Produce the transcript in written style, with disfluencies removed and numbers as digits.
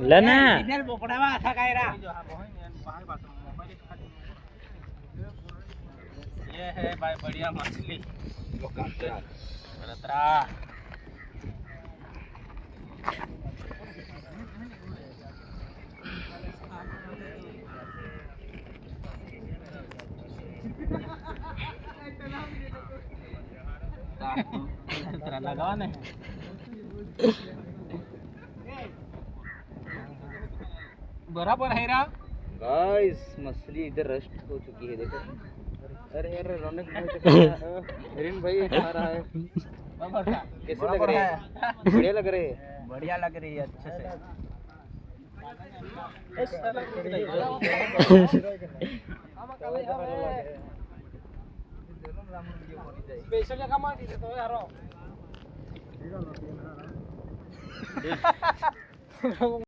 लेना इधर बोकड़ावा था कायरा ये है भाई बढ़िया मछली रत्रा लगावा नहीं बराबर है रा गाइस मछली इधर रस्ट हो चुकी है देखो अरे यार रौनक भाई हिरेन भाई खा रहा है कैसे लग रहे हैं बढ़िया लग रहे हैं बढ़िया लग रही है अच्छे से स्पेशल जगह मार दी तो यारो